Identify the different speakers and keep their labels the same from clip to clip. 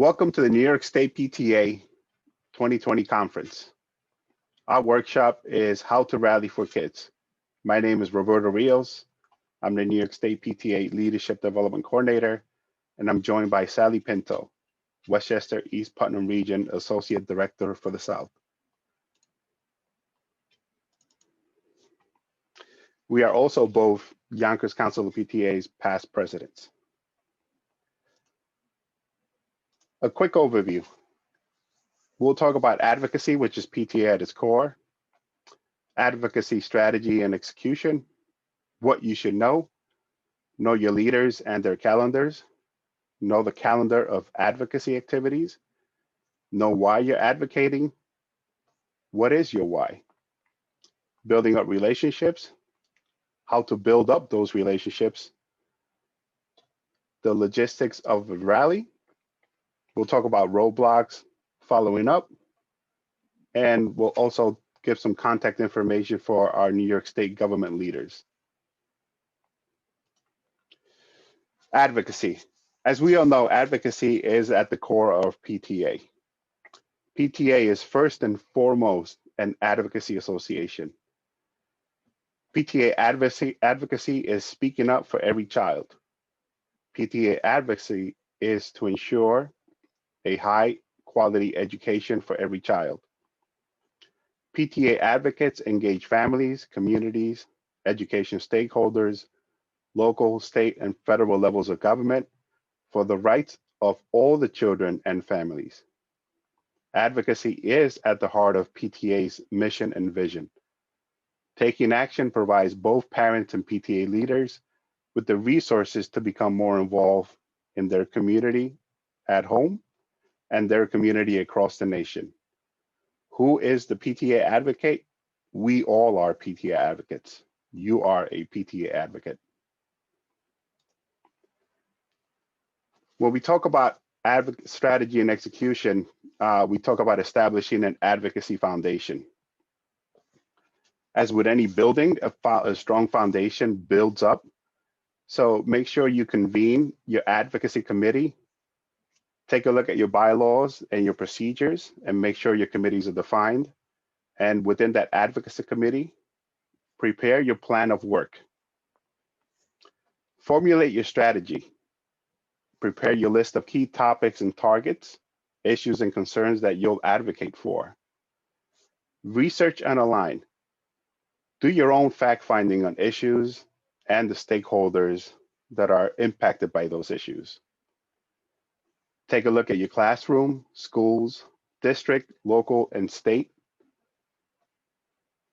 Speaker 1: Welcome to the New York State PTA 2020 conference. Our workshop is How to Rally for Kids. My name is Roberto Rios. I'm the New York State PTA Leadership Development Coordinator, and I'm joined by Sally Pinto, Westchester East Putnam Region Associate Director for the South. We are also both Yonkers Council of PTA's past presidents. A quick overview. We'll talk about advocacy, which is PTA at its core, advocacy strategy and execution, what you should know your leaders and their calendars, know the calendar of advocacy activities, know why you're advocating, what is your why, building up relationships, how to build up those relationships, the logistics of a rally. We'll talk about roadblocks, following up, and we'll also give some contact information for our New York State government leaders. Advocacy. As we all know, advocacy is at the core of PTA. PTA is first and foremost an advocacy association. PTA advocacy is speaking up for every child. PTA advocacy is to ensure a high quality education for every child. PTA advocates engage families, communities, education stakeholders, local, state, and federal levels of government for the rights of all the children and families. Advocacy is at the heart of PTA's mission and vision. Taking action provides both parents and PTA leaders with the resources to become more involved in their community at home and their community across the nation. Who is the PTA advocate? We all are PTA advocates. You are a PTA advocate. When we talk about strategy and execution, we talk about establishing an advocacy foundation. As with any building, a strong foundation builds up. So make sure you convene your advocacy committee. Take a look at your bylaws and your procedures and make sure your committees are defined. And within that advocacy committee, prepare your plan of work. Formulate your strategy. Prepare your list of key topics and targets, issues and concerns that you'll advocate for. Research and align. Do your own fact-finding on issues and the stakeholders that are impacted by those issues. Take a look at your classroom, schools, district, local, and state.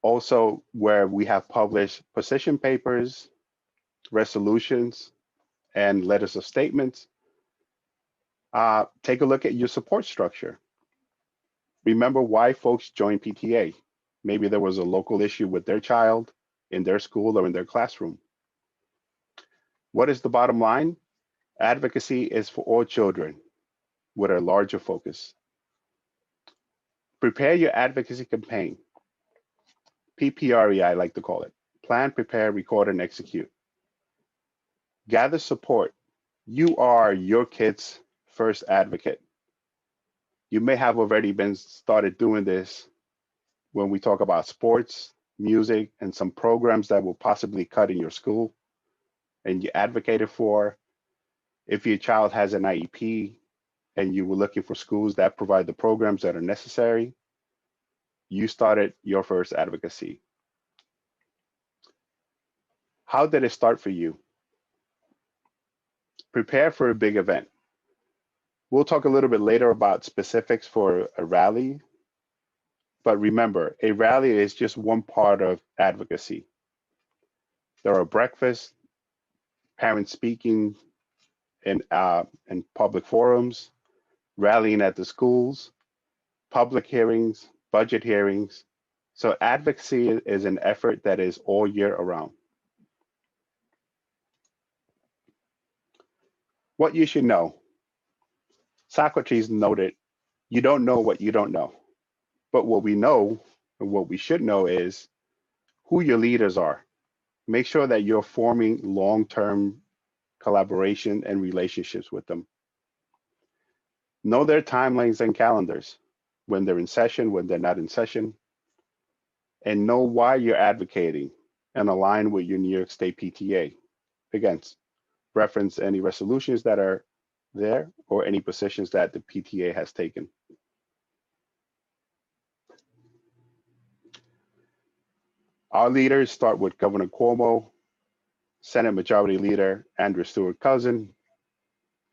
Speaker 1: Also, where we have published position papers, resolutions, and letters of statements. Take a look at your support structure. Remember why folks join PTA. Maybe there was a local issue with their child in their school or in their classroom. What is the bottom line? Advocacy is for all children with a larger focus. Prepare your advocacy campaign. PPRE, I like to call it. Plan, prepare, record, and execute. Gather support. You are your kid's first advocate. You may have already been started doing this when we talk about sports, music, and some programs that will possibly cut in your school and you advocated for. If your child has an IEP and you were looking for schools that provide the programs that are necessary, you started your first advocacy. How did it start for you? Prepare for a big event. We'll talk a little bit later about specifics for a rally, but remember, a rally is just one part of advocacy. There are breakfasts, parents speaking in public forums, rallying at the schools, public hearings, budget hearings. So advocacy is an effort that is all year around. What you should know. Socrates noted, you don't know what you don't know. But what we know, and what we should know is who your leaders are. Make sure that you're forming long-term collaboration and relationships with them. Know their timelines and calendars, when they're in session, when they're not in session, and know why you're advocating and align with your New York State PTA. Again, reference any resolutions that are there or any positions that the PTA has taken. Our leaders start with Governor Cuomo, Senate Majority Leader Andrew Stewart Cousin,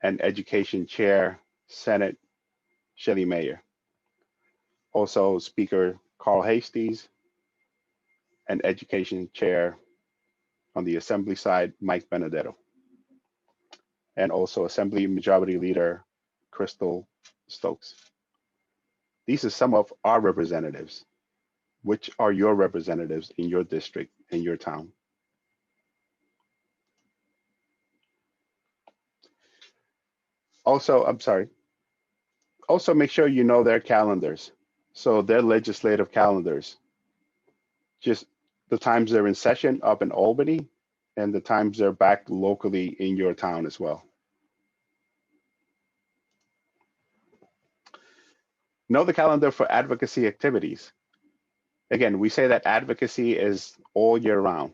Speaker 1: and Education Chair Senate Shelley Mayer. Also Speaker Carl Hasties and Education Chair on the Assembly side, Mike Benedetto. And also Assembly Majority Leader Crystal Stokes. These are some of our representatives. Which are your representatives in your district, in your town? Also, I'm sorry. Also make sure you know their calendars. So their legislative calendars, just the times they're in session up in Albany and the times they're back locally in your town as well. Know the calendar for advocacy activities. Again, we say that advocacy is all year round.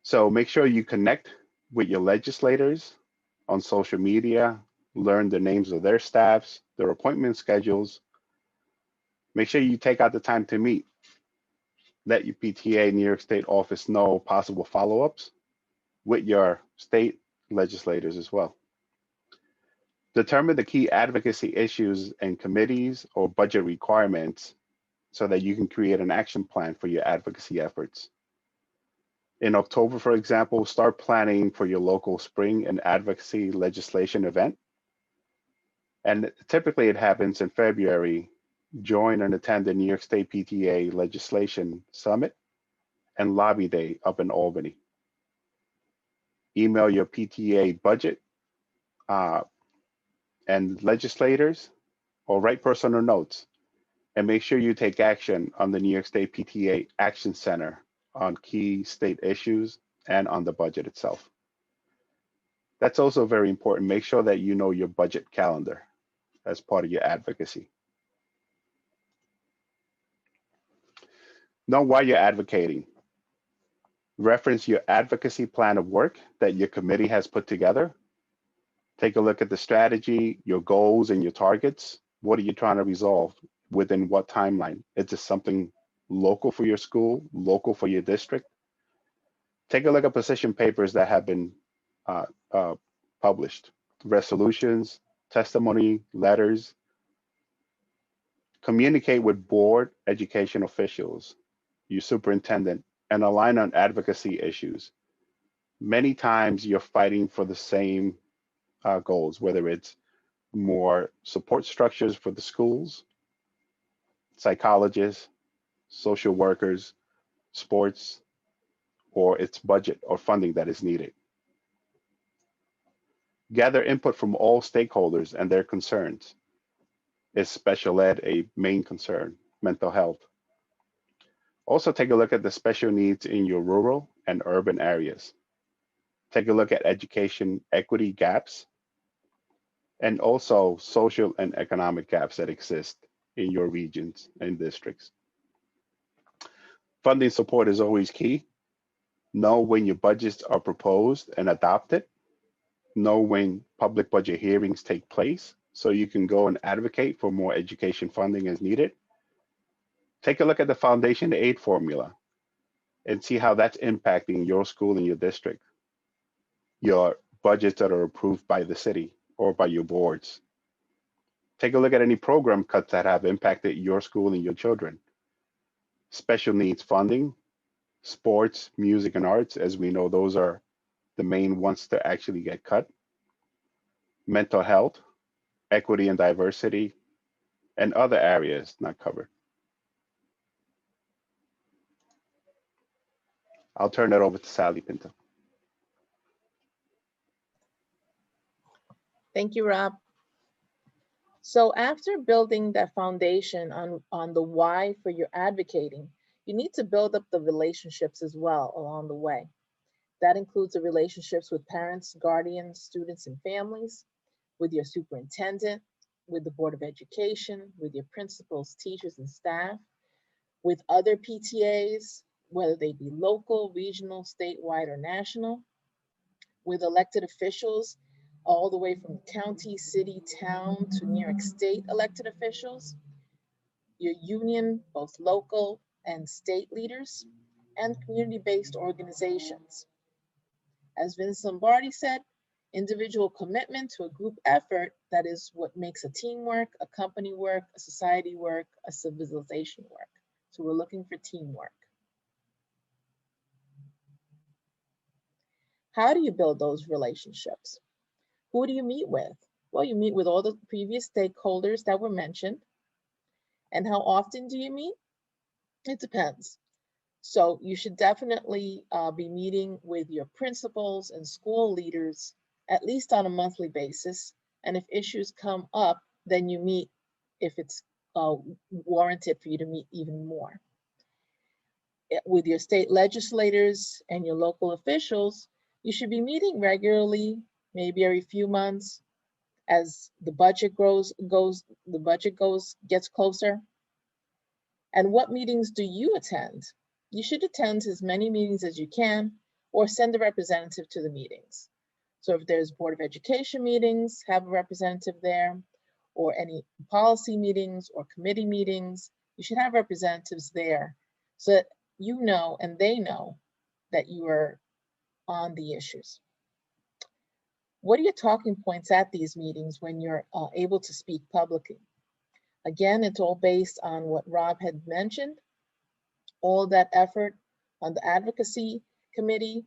Speaker 1: So make sure you connect with your legislators on social media, learn the names of their staffs, their appointment schedules. Make sure you take out the time to meet. Let your PTA New York State office know possible follow-ups with your state legislators as well. Determine the key advocacy issues and committees or budget requirements so that you can create an action plan for your advocacy efforts. In October, for example, start planning for your local spring and advocacy legislation event. And typically it happens in February. Join and attend the New York State PTA Legislation Summit and Lobby Day up in Albany. Email your PTA budget and legislators or write personal notes and make sure you take action on the New York State PTA Action Center on key state issues and on the budget itself. That's also very important. Make sure that you know your budget calendar as part of your advocacy. Know why you're advocating. Reference your advocacy plan of work that your committee has put together. Take a look at the strategy, your goals, and your targets. What are you trying to resolve? Within what timeline? Is this something local for your school, local for your district? Take a look at position papers that have been published, resolutions, testimony, letters. Communicate with board education officials, your superintendent, and align on advocacy issues. Many times you're fighting for the same goals, whether it's more support structures for the schools, psychologists, social workers, sports, or its budget or funding that is needed. Gather input from all stakeholders and their concerns. Is special ed a main concern? Mental health. Also take a look at the special needs in your rural and urban areas. Take a look at education equity gaps and also social and economic gaps that exist in your regions and districts. Funding support is always key. Know when your budgets are proposed and adopted. Know when public budget hearings take place so you can go and advocate for more education funding as needed. Take a look at the foundation aid formula and see how that's impacting your school and your district, your budgets that are approved by the city or by your boards. Take a look at any program cuts that have impacted your school and your children. Special needs funding, sports, music, and arts, as we know, those are the main ones to actually get cut. Mental health, equity and diversity, and other areas not covered. I'll turn it over to Sally Pinto.
Speaker 2: Thank you, Rob. So after building that foundation on the why for your advocating, you need to build up the relationships as well along the way. That includes the relationships with parents, guardians, students, and families, with your superintendent, with the Board of Education, with your principals, teachers, and staff, with other PTAs, whether they be local, regional, statewide, or national, with elected officials, all the way from county, city, town, to New York State elected officials, your union, both local and state leaders, and community-based organizations. As Vince Lombardi said, individual commitment to a group effort, that is what makes a team work, a company work, a society work, a civilization work. So we're looking for teamwork. How do you build those relationships? Who do you meet with? Well, you meet with all the previous stakeholders that were mentioned. And how often do you meet? It depends. So you should definitely be meeting with your principals and school leaders at least on a monthly basis. And if issues come up, then you meet if it's warranted for you to meet even more. With your state legislators and your local officials, you should be meeting regularly, maybe every few months, as the budget gets closer. And what meetings do you attend? You should attend as many meetings as you can, or send a representative to the meetings. So if there's Board of Education meetings, have a representative there, or any policy meetings or committee meetings, you should have representatives there so that you know and they know that you are on the issues. What are your talking points at these meetings when you're able to speak publicly? Again, it's all based on what Rob had mentioned. All that effort on the advocacy committee,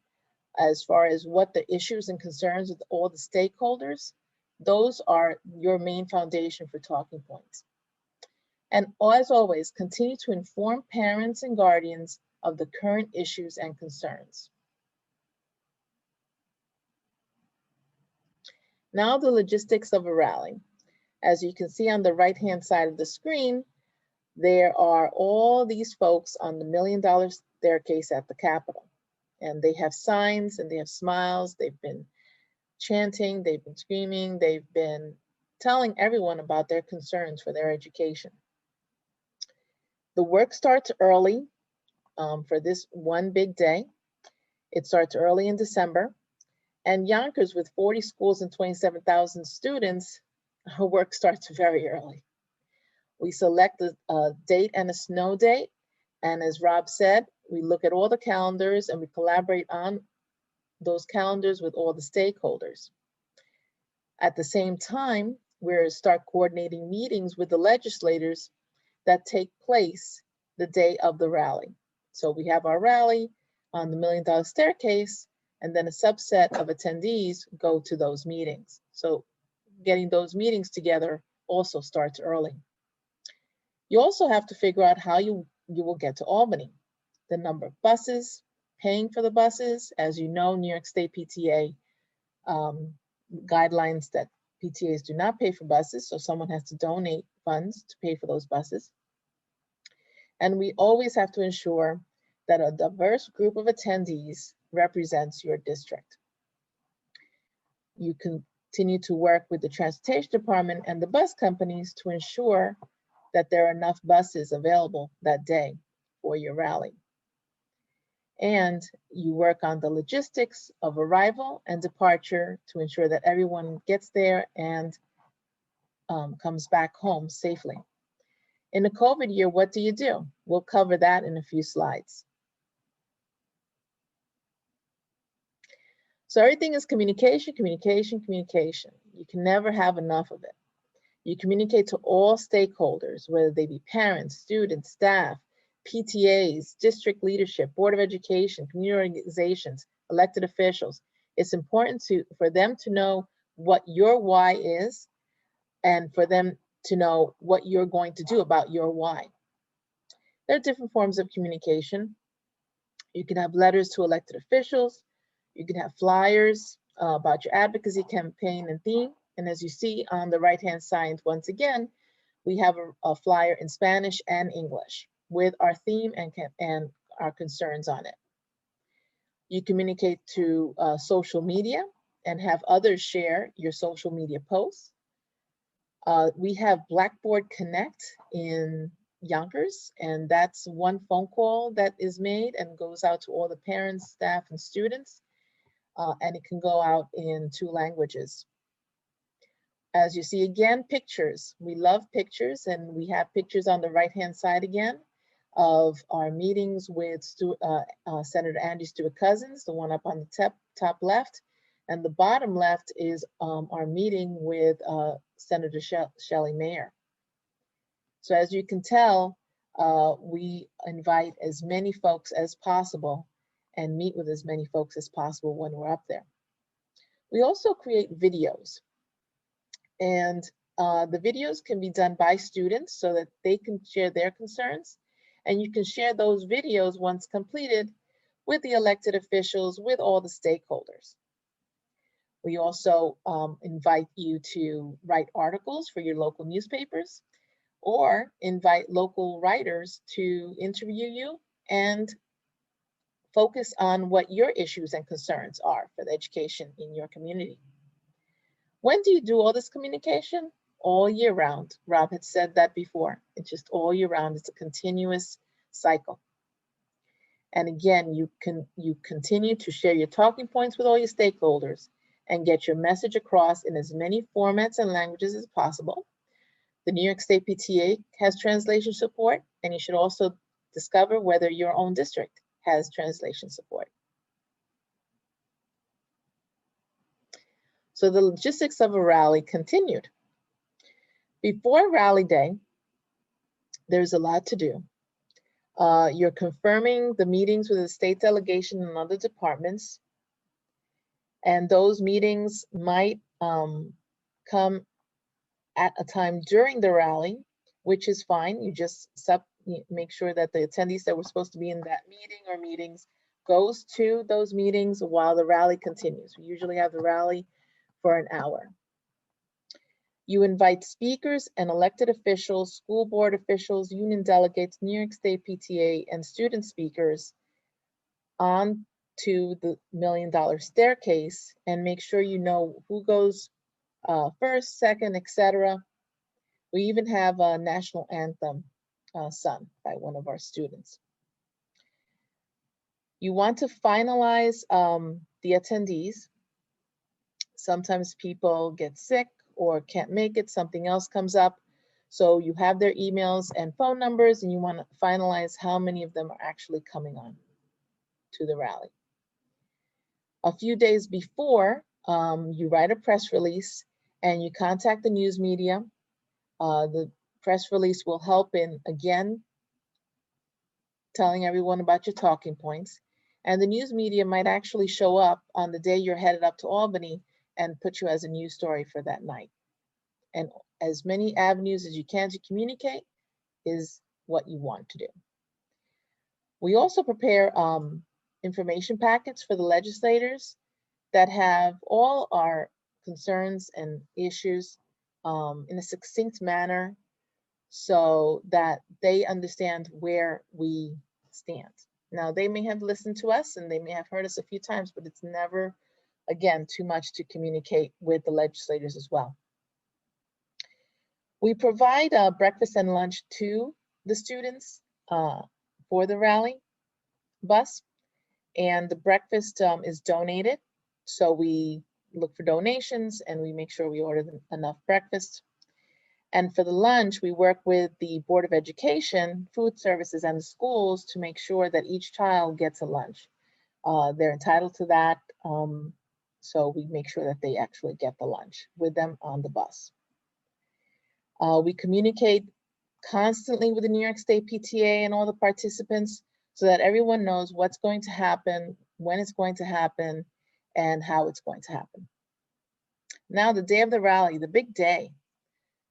Speaker 2: as far as what the issues and concerns of all the stakeholders, those are your main foundation for talking points. And as always, continue to inform parents and guardians of the current issues and concerns. Now the logistics of a rally. As you can see on the right-hand side of the screen, there are all these folks on the $1 Million Staircase at the Capitol. And they have signs and they have smiles. They've been chanting, they've been screaming, they've been telling everyone about their concerns for their education. The work starts early for this one big day. It starts early in December. And Yonkers, with 40 schools and 27,000 students, her work starts very early. We select a date and a snow date. And as Rob said, we look at all the calendars and we collaborate on those calendars with all the stakeholders. At the same time, we start coordinating meetings with the legislators that take place the day of the rally. So we have our rally on the $1 Million Staircase, and then a subset of attendees go to those meetings. So getting those meetings together also starts early. You also have to figure out how you will get to Albany. The number of buses, paying for the buses. As you know, New York State PTA guidelines that PTAs do not pay for buses, so someone has to donate funds to pay for those buses. And we always have to ensure that a diverse group of attendees represents your district. You continue to work with the transportation department and the bus companies to ensure that there are enough buses available that day for your rally. And you work on the logistics of arrival and departure to ensure that everyone gets there and comes back home safely. In a COVID year, what do you do? We'll cover that in a few slides. So everything is communication, communication, communication. You can never have enough of it. You communicate to all stakeholders, whether they be parents, students, staff, PTAs, district leadership, Board of Education, community organizations, elected officials. It's important for them to know what your why is and for them to know what you're going to do about your why. There are different forms of communication. You can have letters to elected officials. You can have flyers about your advocacy campaign and theme. And as you see on the right-hand side, once again, we have a flyer in Spanish and English with our theme and our concerns on it. You communicate to social media, and have others share your social media posts. We have Blackboard Connect in Yonkers, and that's one phone call that is made and goes out to all the parents, staff, and students, and it can go out in 2 languages. As you see again, pictures. We love pictures, and we have pictures on the right-hand side again of our meetings with Senator Andy Stewart-Cousins, the one up on the top left, and the bottom left is our meeting with Senator Shelley Mayer. So as you can tell, we invite as many folks as possible and meet with as many folks as possible when we're up there. We also create videos, and the videos can be done by students so that they can share their concerns, and you can share those videos once completed with the elected officials, with all the stakeholders. We also invite you to write articles for your local newspapers, or invite local writers to interview you and focus on what your issues and concerns are for the education in your community. When do you do all this communication? All year round. Rob had said that before. It's just all year round. It's a continuous cycle. And again, you continue to share your talking points with all your stakeholders and get your message across in as many formats and languages as possible. The New York State PTA has translation support, and you should also discover whether your own district has translation support. So the logistics of a rally continued. Before Rally Day, there's a lot to do. You're confirming the meetings with the state delegation and other departments, and those meetings might come at a time during the rally, which is fine. You just make sure that the attendees that were supposed to be in that meeting or meetings goes to those meetings while the rally continues. We usually have the rally for an hour. You invite speakers and elected officials, school board officials, union delegates, New York State PTA, and student speakers on to the $1 Million Staircase, and make sure you know who goes first, second, etc. We even have a national anthem sung by one of our students. You want to finalize the attendees. Sometimes people get sick or can't make it, something else comes up. So you have their emails and phone numbers, and you want to finalize how many of them are actually coming on to the rally. A few days before, you write a press release and you contact the news media. The press release will help in, again, telling everyone about your talking points. And the news media might actually show up on the day you're headed up to Albany and put you as a news story for that night. And as many avenues as you can to communicate is what you want to do. We also prepare information packets for the legislators that have all our concerns and issues in a succinct manner, so that they understand where we stand. Now, they may have listened to us and they may have heard us a few times, but it's never, again, too much to communicate with the legislators as well. We provide breakfast and lunch to the students for the rally bus, and the breakfast is donated. So we look for donations and we make sure we order enough breakfast. And for the lunch, we work with the Board of Education, Food Services, and the schools to make sure that each child gets a lunch. They're entitled to that, so we make sure that they actually get the lunch with them on the bus. We communicate constantly with the New York State PTA and all the participants so that everyone knows what's going to happen, when it's going to happen, and how it's going to happen. Now, the day of the rally, the big day,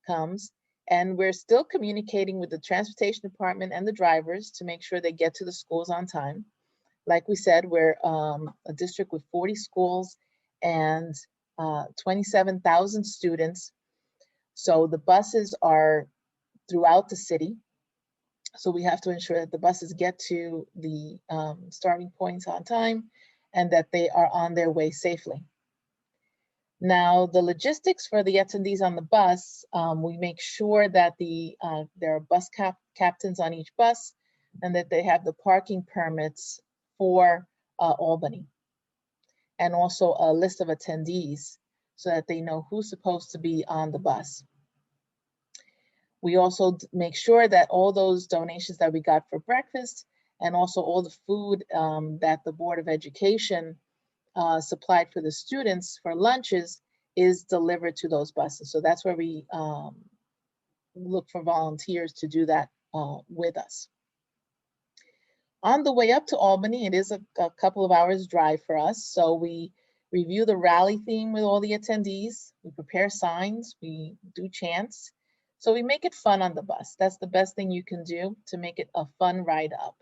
Speaker 2: comes, and we're still communicating with the transportation department and the drivers to make sure they get to the schools on time. Like we said, we're a district with 40 schools and 27,000 students. So the buses are throughout the city. So we have to ensure that the buses get to the starting points on time and that they are on their way safely. Now, the logistics for the attendees on the bus, we make sure that there are bus captains on each bus and that they have the parking permits for Albany, and also a list of attendees so that they know who's supposed to be on the bus. We also make sure that all those donations that we got for breakfast and also all the food that the Board of Education supplied for the students for lunches is delivered to those buses. So that's where we look for volunteers to do that with us. On the way up to Albany, it is a couple of hours drive for us. So we review the rally theme with all the attendees. We prepare signs, we do chants. So we make it fun on the bus. That's the best thing you can do to make it a fun ride up.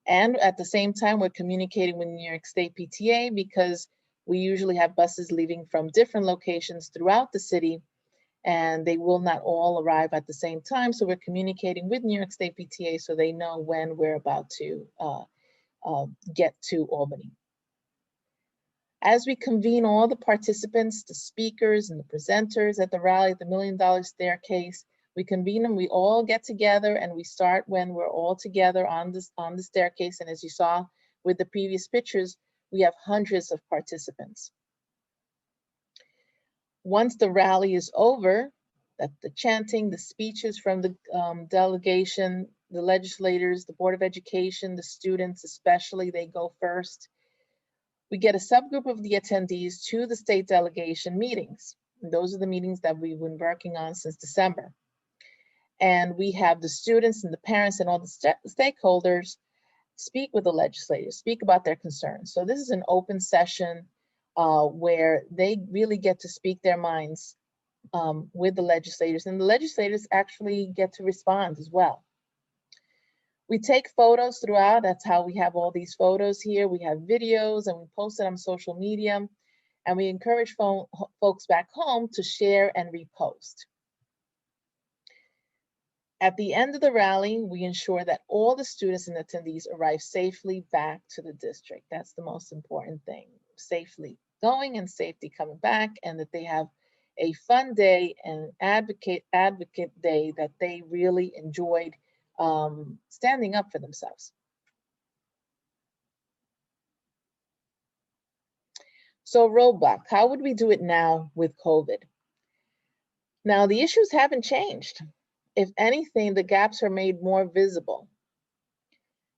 Speaker 2: And at the same time, we're communicating with New York State PTA because we usually have buses leaving from different locations throughout the city, and they will not all arrive at the same time. So we're communicating with New York State PTA so they know when we're about to get to Albany. As we convene all the participants, the speakers and the presenters at the rally at the $1 Million Staircase, we convene them, we all get together, and we start when we're all together on the staircase. And as you saw with the previous pictures, we have hundreds of participants. Once the rally is over, that the chanting, the speeches from the delegation, the legislators, the Board of Education, the students especially, they go first. We get a subgroup of the attendees to the state delegation meetings. And those are the meetings that we've been working on since December. And we have the students and the parents and all the stakeholders speak with the legislators, speak about their concerns. So this is an open session where they really get to speak their minds with the legislators, and the legislators actually get to respond as well. We take photos throughout. That's how we have all these photos here. We have videos and we post it on social media, and we encourage folks back home to share and repost. At the end of the rally, we ensure that all the students and attendees arrive safely back to the district. That's the most important thing, safely going and safety coming back, and that they have a fun day and advocate day that they really enjoyed standing up for themselves. So roadblock, how would we do it now with COVID? Now the issues haven't changed. If anything, the gaps are made more visible.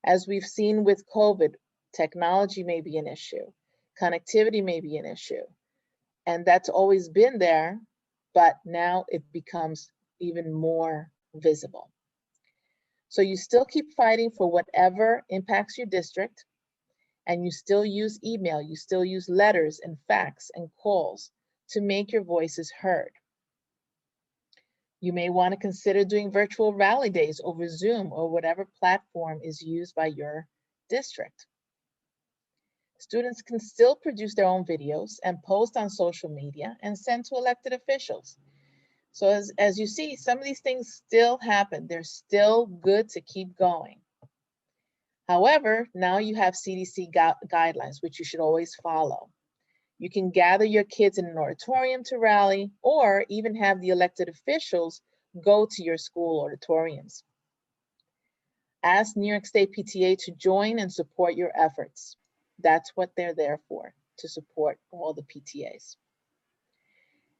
Speaker 2: As we've seen with COVID, technology may be an issue, connectivity may be an issue, and that's always been there, but now it becomes even more visible. So you still keep fighting for whatever impacts your district, and you still use email, you still use letters and fax and calls to make your voices heard. You may want to consider doing virtual rally days over Zoom or whatever platform is used by your district. Students can still produce their own videos and post on social media and send to elected officials. So as you see, some of these things still happen. They're still good to keep going. However, now you have CDC guidelines, which you should always follow. You can gather your kids in an auditorium to rally, or even have the elected officials go to your school auditoriums. Ask New York State PTA to join and support your efforts. That's what they're there for, to support all the PTAs.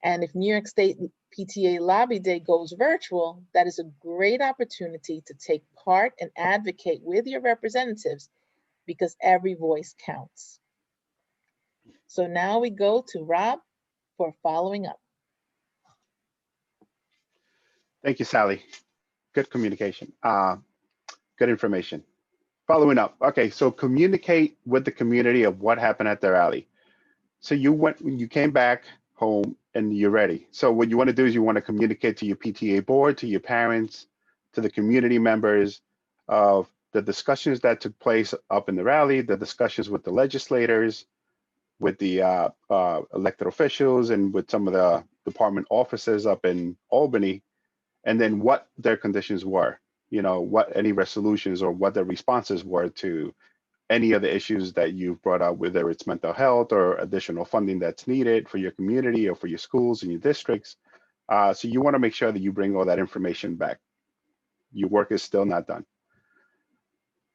Speaker 2: And if New York State PTA Lobby Day goes virtual, that is a great opportunity to take part and advocate with your representatives, because every voice counts. So now we go to Rob for following up.
Speaker 1: Thank you, Sally. Good communication, good information. Following up, okay, so communicate with the community of what happened at the rally. So you came back home and you're ready. So what you want to do is you want to communicate to your PTA board, to your parents, to the community members of the discussions that took place up in the rally, the discussions with the legislators, with the elected officials, and with some of the department offices up in Albany, and then what their conditions were, you know, what any resolutions or what their responses were to any of the issues that you've brought up, whether it's mental health or additional funding that's needed for your community or for your schools and your districts. So you want to make sure that you bring all that information back. Your work is still not done.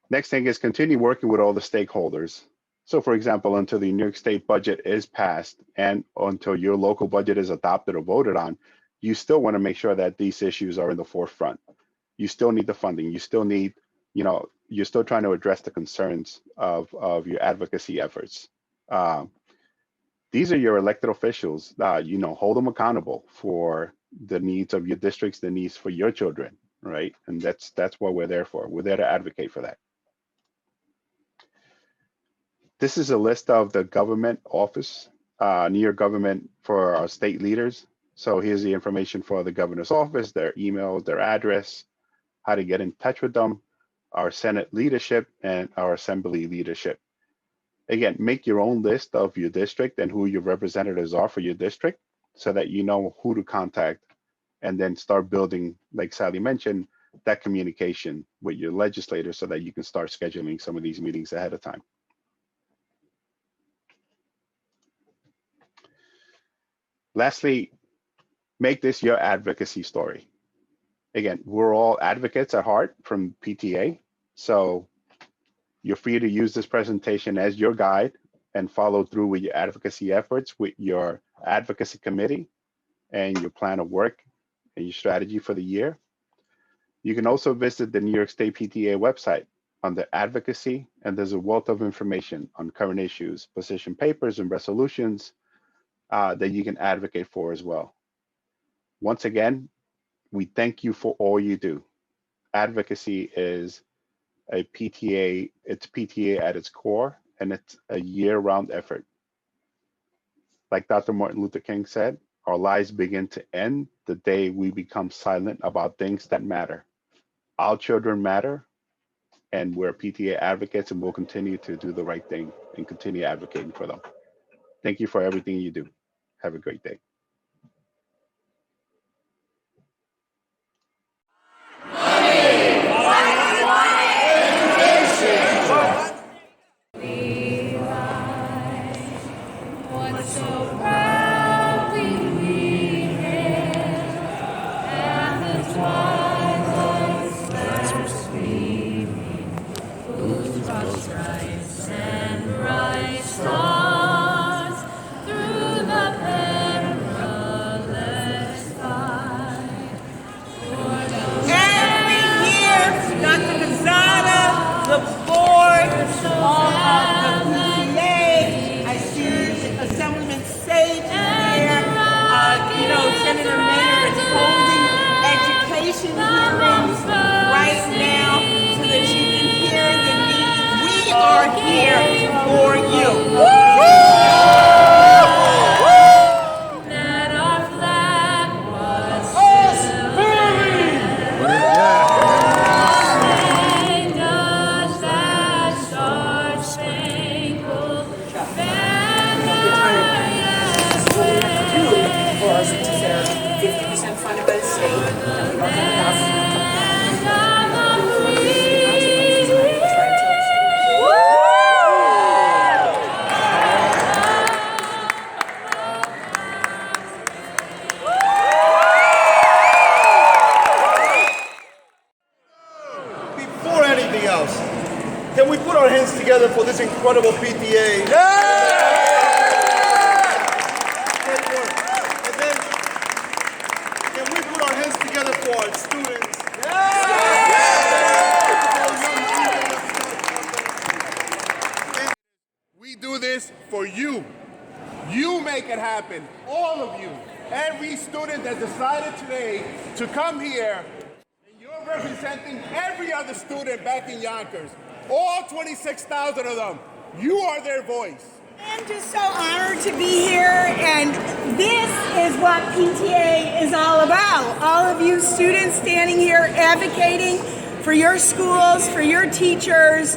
Speaker 1: Next thing is continue working with all the stakeholders. So for example, until the New York State budget is passed and until your local budget is adopted or voted on, you still want to make sure that these issues are in the forefront. You still need the funding. You still need, you're still trying to address the concerns of your advocacy efforts. These are your elected officials. Hold them accountable for the needs of your districts, the needs for your children, right? And that's what we're there for. We're there to advocate for that. This is a list of the government office, New York government for our state leaders. So here's the information for the governor's office, their email, their address, how to get in touch with them, our Senate leadership, and our Assembly leadership. Again, make your own list of your district and who your representatives are for your district so that you know who to contact, and then start building, like Sally mentioned, that communication with your legislators so that you can start scheduling some of these meetings ahead of time. Lastly, make this your advocacy story. Again, we're all advocates at heart from PTA, so you're free to use this presentation as your guide and follow through with your advocacy efforts with your advocacy committee and your plan of work and your strategy for the year. You can also visit the New York State PTA website under advocacy, and there's a wealth of information on current issues, position papers, and resolutions that you can advocate for as well. Once again, we thank you for all you do. Advocacy is a PTA, it's PTA at its core, and it's a year-round effort. Like Dr. Martin Luther King said, our lives begin to end the day we become silent about things that matter. Our children matter, and we're PTA advocates, and we'll continue to do the right thing and continue advocating for them. Thank you for everything you do. Have a great day.
Speaker 3: Can we put our hands together for this incredible PTA? Yeah! And then, can we put our hands together for our students? Yeah! We do this for you. You make it happen, all of you. Every student that decided today to come here, and you're representing every other student back in Yonkers. All 26,000 of them. You are their voice.
Speaker 4: I'm just so honored to be here, and this is what PTA is all about. All of you students standing here advocating for your schools, for your teachers.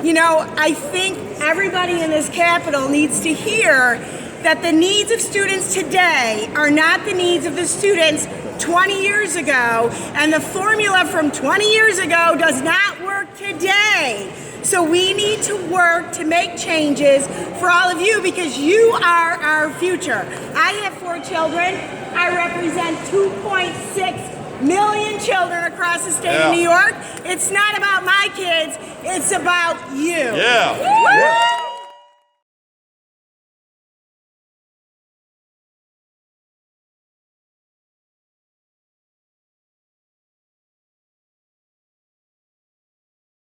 Speaker 4: You know, I think everybody in this Capitol needs to hear that the needs of students today are not the needs of the students 20 years ago, and the formula from 20 years ago does not work today. So we need to work to make changes for all of you because you are our future. I have 4 children. I represent 2.6 million children across the state of New York. It's not about my kids, it's about you.
Speaker 5: Yeah.
Speaker 4: Woo!